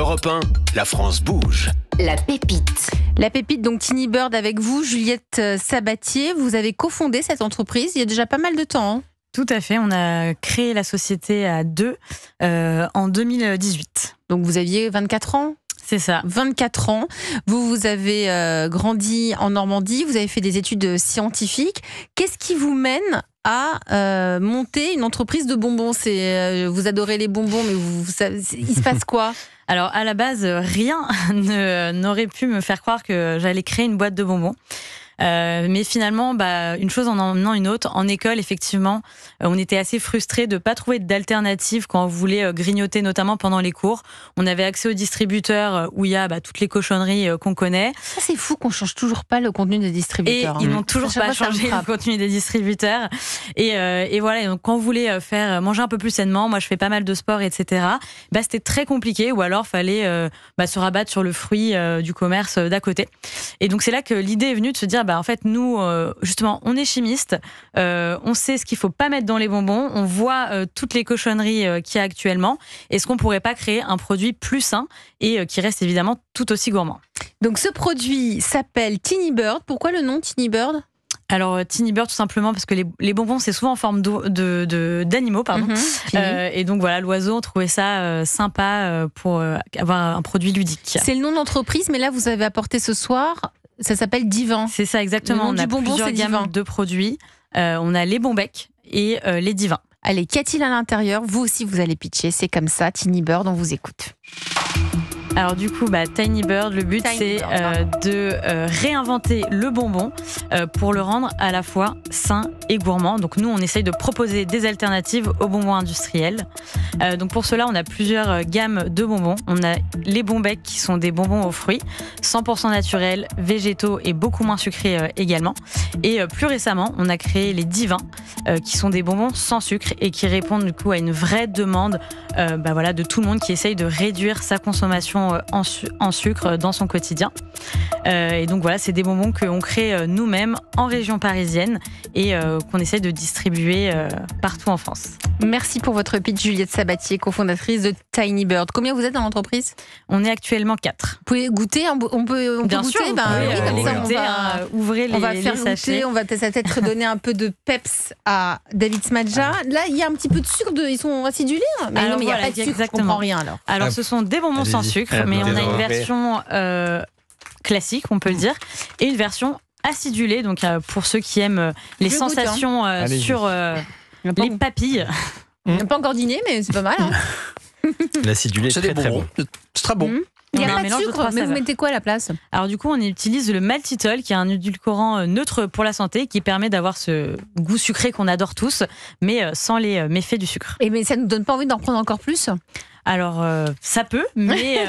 Europe 1, la France bouge. La pépite. La pépite, donc Tiny Bird avec vous, Juliette Sabatier. Vous avez cofondé cette entreprise il y a déjà pas mal de temps. Tout à fait, on a créé la société à deux en 2018. Donc vous aviez 24 ans ? C'est ça. 24 ans. Vous avez grandi en Normandie, vous avez fait des études scientifiques. Qu'est-ce qui vous mène à monter une entreprise de bonbons ? Vous adorez les bonbons, mais il se passe quoi ? Alors, à la base, rien n'aurait pu me faire croire que j'allais créer une boîte de bonbons. Mais finalement, une chose en emmenant une autre. En école, effectivement, on était assez frustrés de pas trouver d'alternative quand on voulait grignoter, notamment pendant les cours. On avait accès aux distributeurs où il y a toutes les cochonneries qu'on connaît. Ça, c'est fou qu'on change toujours pas le contenu des distributeurs. Et ils n'ont toujours pas changé le contenu des distributeurs. Et voilà. Et donc, quand on voulait manger un peu plus sainement, moi, je fais pas mal de sport, etc. C'était très compliqué. Ou alors, fallait se rabattre sur le fruit du commerce d'à côté. Et donc, c'est là que l'idée est venue de se dire. En fait, nous, justement, on est chimistes, on sait ce qu'il faut pas mettre dans les bonbons, on voit toutes les cochonneries qu'il y a actuellement. Est-ce qu'on pourrait pas créer un produit plus sain et qui reste évidemment tout aussi gourmand ? Donc, ce produit s'appelle Tiny Bird. Pourquoi le nom Tiny Bird ? Alors, Tiny Bird, tout simplement parce que les bonbons, c'est souvent en forme d'animaux, pardon. Et donc, voilà, l'oiseau, on trouvait ça sympa pour avoir un produit ludique. C'est le nom d'entreprise, mais là, vous avez apporté ce soir... Ça s'appelle Divin. C'est ça, exactement. On a plusieurs gammes de produits. On a les Bonbec et les Divins. Allez, qu'y a-t-il à l'intérieur ? Vous aussi, vous allez pitcher. C'est comme ça, Tiny Bird, on vous écoute. Alors du coup, Tiny Bird, le but c'est de réinventer le bonbon pour le rendre à la fois sain et gourmand. Donc nous, on essaye de proposer des alternatives aux bonbons industriels. Donc pour cela, on a plusieurs gammes de bonbons. On a les Bonbec qui sont des bonbons aux fruits, 100% naturels, végétaux et beaucoup moins sucrés également. Et plus récemment, on a créé les Divins qui sont des bonbons sans sucre et qui répondent du coup à une vraie demande de tout le monde qui essaye de réduire sa consommation en sucre dans son quotidien. Et donc voilà, c'est des bonbons qu'on crée nous-mêmes en région parisienne et qu'on essaie de distribuer partout en France. Merci pour votre pitch, Juliette Sabatier, cofondatrice de Tiny Bird. Combien vous êtes dans l'entreprise ? On est actuellement 4. Vous pouvez goûter ? On peut Bien goûter. Sûr, comme ça, on va ouvrir on va faire les sachets. Goûter, on va peut-être donner un peu de peps à David Smadja. Là, il y a un petit peu de sucre, ils sont acidulés. Mais alors, non, mais il n'y a pas de sucre, je comprends rien alors. Alors, ce sont des bonbons sans sucre, mais on a une version classique, on peut le dire, et une version acidulée, donc pour ceux qui aiment les sensations sur les papilles. On n'a pas encore dîné, mais c'est pas mal. L'acidulé est très bon. C'est très bon. Il n'y a pas de sucre, mais vous mettez quoi à la place ? Alors du coup, on utilise le maltitol, qui est un édulcorant neutre pour la santé, qui permet d'avoir ce goût sucré qu'on adore tous, mais sans les méfaits du sucre. Mais ça ne nous donne pas envie d'en prendre encore plus ? Alors, ça peut, mais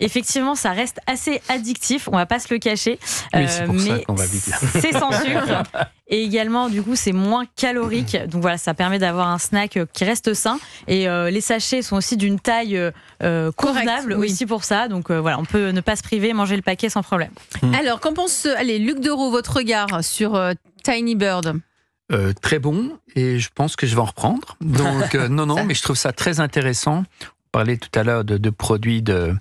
effectivement, ça reste assez addictif, on va pas se le cacher. Oui, c'est pour ça mais qu'on va vite. C'est sans sucre. Et également, du coup, c'est moins calorique. Donc voilà, ça permet d'avoir un snack qui reste sain. Et les sachets sont aussi d'une taille convenable aussi pour ça. Donc voilà, on peut ne pas se priver, manger le paquet sans problème. Alors, qu'en pense Luc Dereau, votre regard sur Tiny Bird ? Très bon, et je pense que je vais en reprendre. Donc, non, mais je trouve ça très intéressant. On parlait tout à l'heure de produits de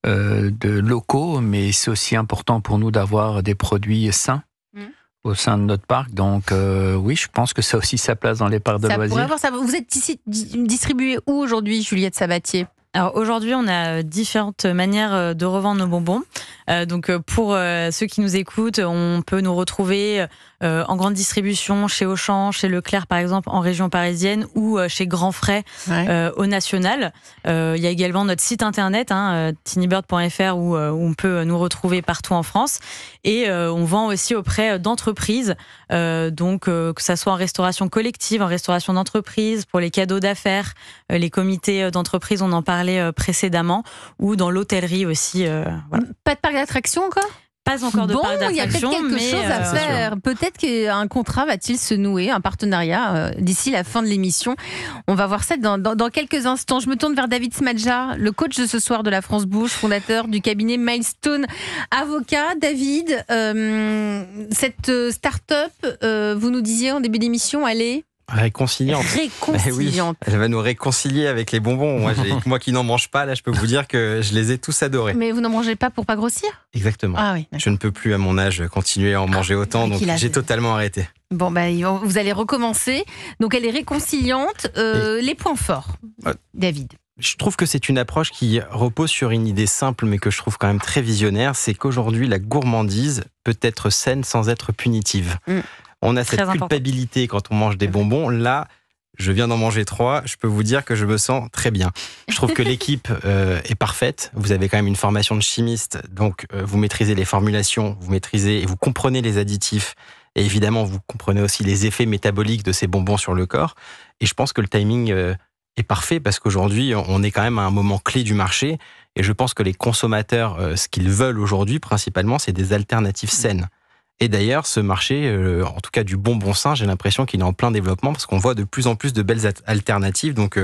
locaux, mais c'est aussi important pour nous d'avoir des produits sains au sein de notre parc. Donc, oui, je pense que ça a aussi sa place dans les parcs de loisirs. Vous êtes ici distribué où aujourd'hui, Juliette Sabatier ? Alors aujourd'hui, on a différentes manières de revendre nos bonbons. Donc pour ceux qui nous écoutent, on peut nous retrouver en grande distribution chez Auchan, chez Leclerc par exemple en région parisienne ou chez Grand Frais au national. Il y a également notre site internet tinybird.fr où on peut nous retrouver partout en France. Et on vend aussi auprès d'entreprises, donc que ça soit en restauration collective, en restauration d'entreprise, pour les cadeaux d'affaires, les comités d'entreprise, on en parlait précédemment, ou dans l'hôtellerie aussi. Voilà. Pas de parc d'attraction encore ? Pas encore de parc d'attraction. Il y a peut-être quelque chose à faire. Peut-être qu'un contrat va-t-il se nouer, un partenariat d'ici la fin de l'émission. On va voir ça dans quelques instants. Je me tourne vers David Smadja, le coach de ce soir de la France Bouge, fondateur du cabinet Milestone Avocat. David, cette start-up, vous nous disiez en début d'émission, elle est Réconciliante. Réconciliante. Oui, elle va nous réconcilier avec les bonbons. Moi qui n'en mange pas, là, je peux vous dire que je les ai tous adorés. Mais vous n'en mangez pas pour pas grossir ? Exactement. Ah oui. Je ne peux plus à mon âge continuer à en manger autant, donc j'ai totalement arrêté. Bon, vous allez recommencer. Donc elle est réconciliante. Les points forts, David. Je trouve que c'est une approche qui repose sur une idée simple, mais que je trouve quand même très visionnaire. C'est qu'aujourd'hui, la gourmandise peut être saine sans être punitive. On a cette culpabilité quand on mange des bonbons. Là, je viens d'en manger 3. Je peux vous dire que je me sens très bien. Je trouve que l'équipe est parfaite. Vous avez quand même une formation de chimiste. Donc, vous maîtrisez les formulations, vous maîtrisez et vous comprenez les additifs. Et évidemment, vous comprenez aussi les effets métaboliques de ces bonbons sur le corps. Et je pense que le timing est parfait parce qu'aujourd'hui, on est quand même à un moment clé du marché. Et je pense que les consommateurs, ce qu'ils veulent aujourd'hui, principalement, c'est des alternatives saines. Et d'ailleurs, ce marché, en tout cas du bonbon sain, j'ai l'impression qu'il est en plein développement parce qu'on voit de plus en plus de belles alternatives. Donc,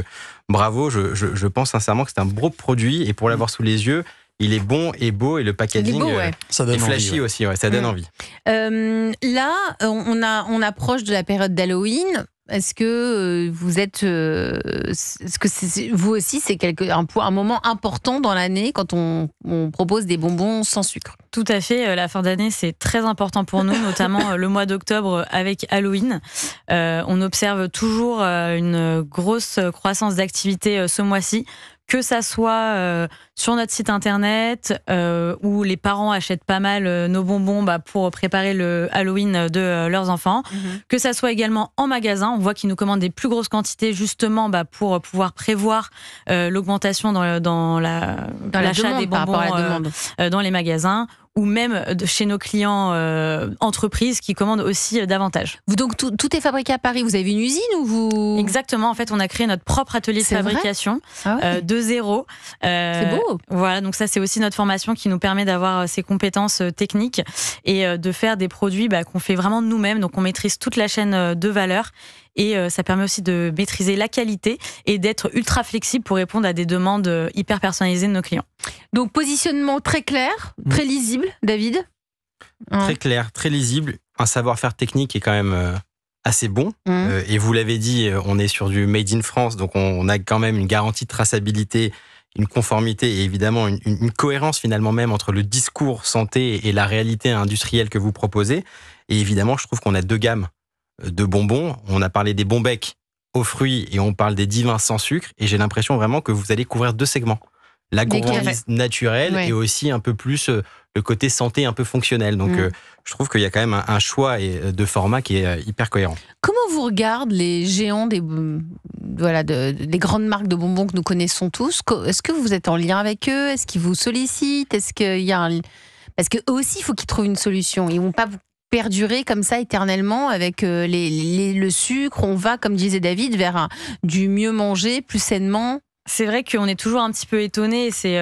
bravo, je pense sincèrement que c'est un beau produit. Et pour l'avoir sous les yeux, il est bon et beau et le packaging ça donne est flashy envie, aussi. Ça donne envie. Là, on approche de la période d'Halloween. Est-ce que vous êtes, est-ce que vous aussi, c'est un moment important dans l'année quand on propose des bonbons sans sucre ? Tout à fait. La fin d'année, c'est très important pour nous, notamment le mois d'octobre avec Halloween. On observe toujours une grosse croissance d'activité ce mois-ci. Que ça soit sur notre site internet où les parents achètent pas mal nos bonbons pour préparer le Halloween de leurs enfants, que ça soit également en magasin, on voit qu'ils nous commandent des plus grosses quantités justement pour pouvoir prévoir l'augmentation dans l'achat des bonbons dans les magasins, ou même chez nos clients entreprises qui commandent aussi davantage. Donc tout est fabriqué à Paris. Vous avez une usine ou vous... Exactement. En fait, on a créé notre propre atelier de fabrication de zéro. C'est beau. Voilà, donc ça c'est aussi notre formation qui nous permet d'avoir ces compétences techniques et de faire des produits qu'on fait vraiment de nous-mêmes. Donc on maîtrise toute la chaîne de valeur. Et ça permet aussi de maîtriser la qualité et d'être ultra flexible pour répondre à des demandes hyper personnalisées de nos clients. Donc positionnement très clair, très lisible, David ? Très clair, très lisible, un savoir-faire technique qui est quand même assez bon. Et vous l'avez dit, on est sur du Made in France, donc on a quand même une garantie de traçabilité, une conformité et évidemment une cohérence finalement même entre le discours santé et la réalité industrielle que vous proposez. Et évidemment, je trouve qu'on a 2 gammes de bonbons. On a parlé des bons becs aux fruits et on parle des divins sans sucre. Et j'ai l'impression vraiment que vous allez couvrir 2 segments. La gourmandise naturelle et aussi un peu plus le côté santé un peu fonctionnel. Donc je trouve qu'il y a quand même un choix de format qui est hyper cohérent. Comment vous regardent les géants des grandes marques de bonbons que nous connaissons tous ? Est-ce que vous êtes en lien avec eux ? Est-ce qu'ils vous sollicitent ? Est-ce qu'il y a Parce qu'eux aussi, il faut qu'ils trouvent une solution. Ils ne vont pas perdurer comme ça éternellement avec le sucre. On va, comme disait David, vers du mieux manger, plus sainement. C'est vrai qu'on est toujours un petit peu étonnés. C'est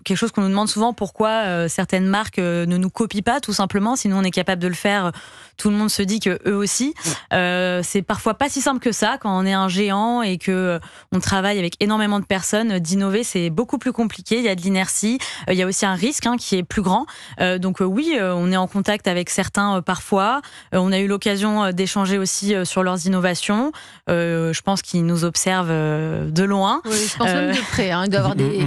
quelque chose qu'on nous demande souvent, pourquoi certaines marques ne nous copient pas, tout simplement. Sinon, on est capable de le faire. Tout le monde se dit que eux aussi. C'est parfois pas si simple que ça quand on est un géant et que on travaille avec énormément de personnes. D'innover, c'est beaucoup plus compliqué. Il y a de l'inertie. Il y a aussi un risque qui est plus grand. Donc oui, on est en contact avec certains parfois. On a eu l'occasion d'échanger aussi sur leurs innovations. Je pense qu'ils nous observent de loin. Oui, je pense même de près. Il doit y avoir des...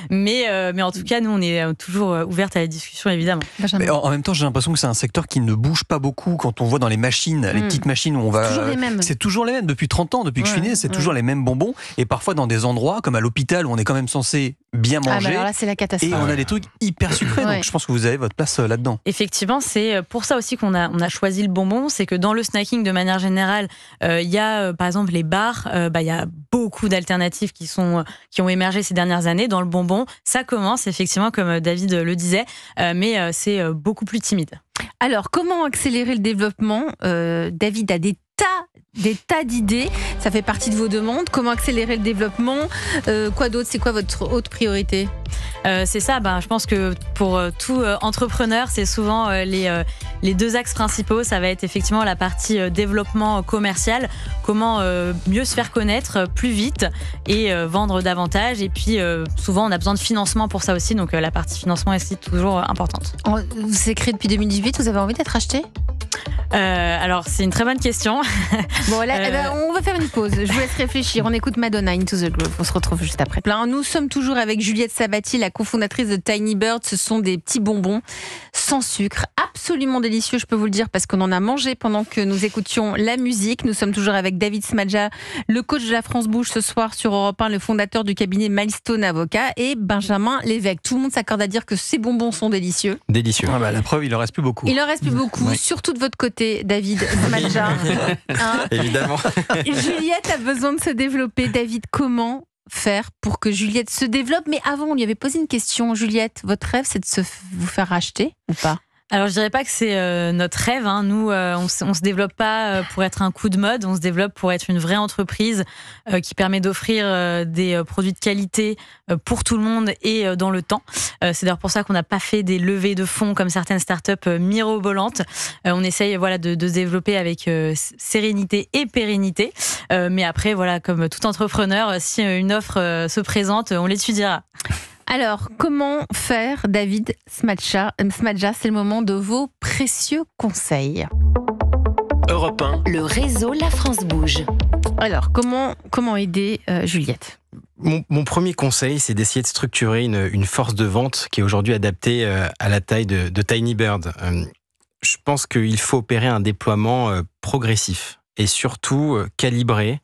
Mais en tout cas, nous, on est toujours ouvertes à la discussion, évidemment. Mais en même temps, j'ai l'impression que c'est un secteur qui ne bouge pas beaucoup. Quand on voit dans les machines, les petites machines où on va... C'est toujours les mêmes. C'est toujours les mêmes. Depuis 30 ans, depuis que je suis né, c'est toujours les mêmes bonbons. Et parfois dans des endroits, comme à l'hôpital, où on est quand même censé bien manger. Alors là, c'est la catastrophe. Et on a des trucs hyper sucrés. Donc je pense que vous avez votre place là-dedans. Effectivement, c'est pour ça aussi qu'on a choisi le bonbon. C'est que dans le snacking, de manière générale, il y a par exemple les bars. Il y a beaucoup d'alternatives qui ont émergé ces dernières années. Dans le bonbon, ça commence effectivement, comme David le disait, mais c'est beaucoup plus timide. Alors, comment accélérer le développement ? David a des tas d'idées. Ça fait partie de vos demandes. Comment accélérer le développement ? Quoi d'autre ? C'est quoi votre autre priorité ? C'est ça. Je pense que pour tout entrepreneur, c'est souvent les 2 axes principaux. Ça va être effectivement la partie développement commercial. Comment mieux se faire connaître plus vite et vendre davantage. Et puis, souvent, on a besoin de financement pour ça aussi. Donc, la partie financement est aussi toujours importante. Vous êtes créé depuis 2018. Vous avez envie d'être acheté ? Alors, c'est une très bonne question. Bon, là, on va faire une pause. Je vous laisse réfléchir. On écoute Madonna, Into the Groove. On se retrouve juste après. Nous sommes toujours avec Juliette Sabatier, la cofondatrice de Tiny Bird. Ce sont des petits bonbons sans sucre, absolument délicieux, je peux vous le dire, parce qu'on en a mangé pendant que nous écoutions la musique. Nous sommes toujours avec David Smadja, le coach de la France Bouge ce soir sur Europe 1, le fondateur du cabinet Milestone Avocat, et Benjamin Lévesque. Tout le monde s'accorde à dire que ces bonbons sont délicieux. Délicieux. La preuve, il en reste plus beaucoup. Il en reste plus beaucoup, Oui. Surtout de votre côté, David Smadja. Évidemment. Juliette a besoin de se développer. David, comment faire pour que Juliette se développe? Mais avant, on lui avait posé une question. Juliette, votre rêve, c'est de vous faire racheter ou pas? Alors, je dirais pas que c'est notre rêve. Hein. Nous, on se développe pas pour être un coup de mode. On se développe pour être une vraie entreprise qui permet d'offrir des produits de qualité pour tout le monde et dans le temps. C'est d'ailleurs pour ça qu'on n'a pas fait des levées de fonds comme certaines startups mirobolantes. On essaye de se développer avec sérénité et pérennité. Mais après, comme tout entrepreneur, si une offre se présente, on l'étudiera. Alors, comment faire, David Smadja? C'est le moment de vos précieux conseils. Europe 1. Le réseau La France Bouge. Alors, comment aider Juliette? Mon premier conseil, c'est d'essayer de structurer une force de vente qui est aujourd'hui adaptée à la taille de Tiny Bird. Je pense qu'il faut opérer un déploiement progressif et surtout calibré.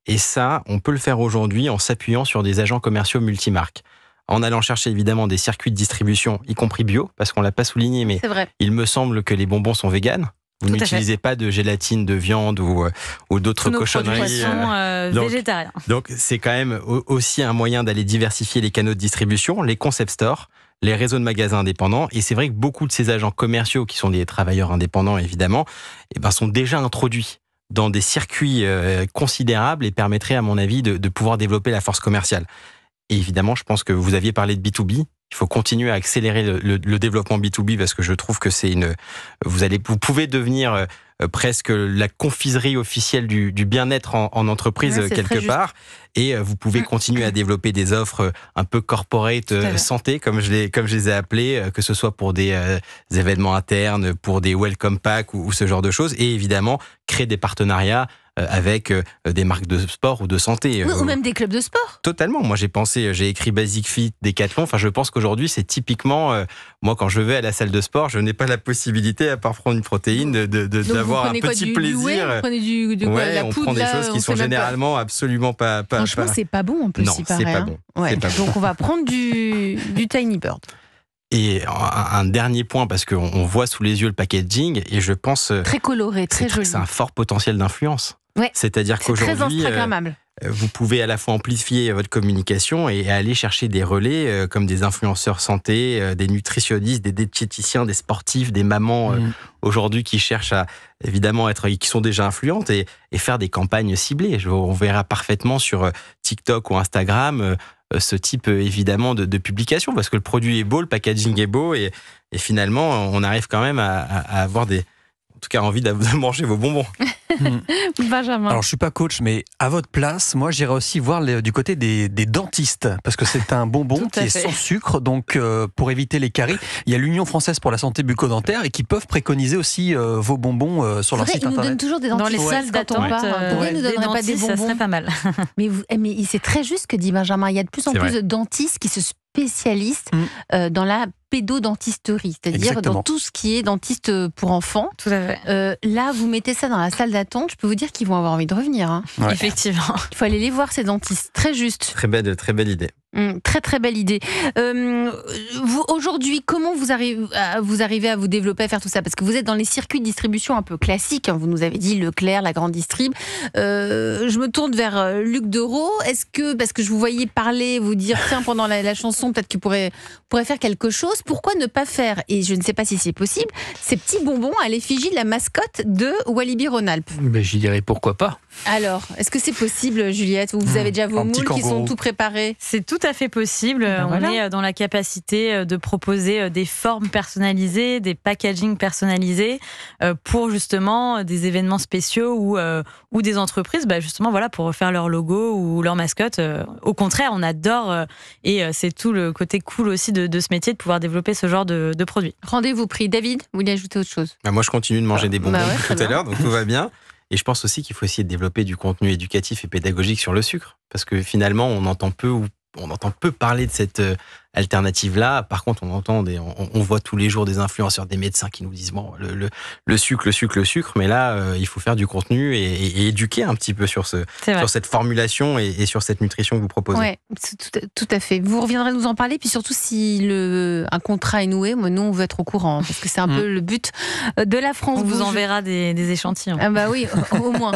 Et ça, on peut le faire aujourd'hui en s'appuyant sur des agents commerciaux multimarques. En allant chercher évidemment des circuits de distribution, y compris bio, parce qu'on ne l'a pas souligné, mais il me semble que les bonbons sont véganes. Vous n'utilisez pas de gélatine de viande ou d'autres cochonneries. Végétariens. Donc c'est quand même aussi un moyen d'aller diversifier les canaux de distribution, les concept stores, les réseaux de magasins indépendants. Et c'est vrai que beaucoup de ces agents commerciaux, qui sont des travailleurs indépendants évidemment, sont déjà introduits dans des circuits considérables et permettraient à mon avis de pouvoir développer la force commerciale. Et évidemment, je pense que vous aviez parlé de B2B. Il faut continuer à accélérer le développement B2B parce que je trouve que vous pouvez devenir presque la confiserie officielle du bien-être en entreprise quelque part. Et vous pouvez continuer à développer des offres un peu corporate santé, comme je les ai appelées, que ce soit pour des événements internes, pour des welcome packs ou ce genre de choses. Et évidemment, créer des partenariats avec des marques de sport ou de santé. Ou même des clubs de sport. Totalement. Moi, j'ai écrit Basic Fit, Decathlon. Enfin, je pense qu'aujourd'hui, c'est typiquement, moi, quand je vais à la salle de sport, je n'ai pas la possibilité, à part prendre une protéine, d'avoir un petit plaisir. Vous prenez la on poudre, prend des choses qui sont généralement absolument pas. Franchement, c'est pas bon en plus. Non, c'est pas bon. Ouais. Donc, on va prendre du Tiny Bird. Et un dernier point, parce qu'on voit sous les yeux le packaging, et je pense... Très coloré, très joli. C'est un fort potentiel d'influence. Ouais. C'est-à-dire qu'aujourd'hui, vous pouvez à la fois amplifier votre communication et aller chercher des relais comme des influenceurs santé, des nutritionnistes, des diététiciens, des sportifs, des mamans aujourd'hui qui cherchent à évidemment qui sont déjà influentes et faire des campagnes ciblées. On verra parfaitement sur TikTok ou Instagram ce type évidemment de publication parce que le produit est beau, le packaging est beau et finalement on arrive quand même à avoir en tout cas envie de manger vos bonbons. Benjamin. Alors je suis pas coach, mais à votre place, moi j'irais aussi voir du côté des dentistes, parce que c'est un bonbon qui est sans sucre, donc pour éviter les caries, il y a l'Union française pour la santé bucco-dentaire et qui peuvent préconiser aussi vos bonbons sur leur site internet. Ils nous donnent toujours des dentistes. Dans les salles d'attente, ils nous donneraient pas des bonbons. Ça serait pas mal. mais c'est très juste ce que dit Benjamin. Il y a de plus en plus de dentistes qui se spécialisent dans la pédodentisterie, c'est-à-dire dans tout ce qui est dentiste pour enfants. Tout à fait. Là, vous mettez ça dans la salle d'attente, je peux vous dire qu'ils vont avoir envie de revenir. Hein. Ouais. Effectivement. Il faut aller les voir, ces dentistes. Très juste. Très belle idée. Très très belle idée. Aujourd'hui, comment vous arrivez à vous développer, à faire tout ça? Parce que vous êtes dans les circuits de distribution un peu classiques. Hein, vous nous avez dit Leclerc, la grande distrib. Je me tourne vers Luc Dereau. Est-ce que, parce que je vous voyais parler, vous dire tiens, pendant la chanson, peut-être qu'il pourrait faire quelque chose. Pourquoi ne pas faire, et je ne sais pas si c'est possible, ces petits bonbons à l'effigie de la mascotte de Walibi Rhône-Alpes? Je dirais pourquoi pas. Alors, est-ce que c'est possible, Juliette? Vous avez déjà vos moules qui sont tout préparés? C'est tout à fait possible. On est dans la capacité de proposer des formes personnalisées, des packaging personnalisés pour justement des événements spéciaux ou des entreprises, justement pour refaire leur logo ou leur mascotte. Au contraire, on adore et c'est tout le côté cool aussi de ce métier de pouvoir développer ce genre de produits. Rendez-vous pris. David, vous voulez ajouter autre chose? Moi, je continue de manger des bonbons tout à l'heure, donc tout va bien. Et je pense aussi qu'il faut essayer de développer du contenu éducatif et pédagogique sur le sucre. Parce que finalement, on entend peu parler de cette alternative-là. Par contre, on voit tous les jours des influenceurs, des médecins qui nous disent le sucre. Mais là, il faut faire du contenu et éduquer un petit peu sur cette formulation et sur cette nutrition que vous proposez. Oui, tout à fait. Vous reviendrez nous en parler. Puis surtout, si un contrat est noué, nous, on veut être au courant. Parce que c'est un peu le but de la France. On vous enverra des échantillons. Ah bah oui, au moins.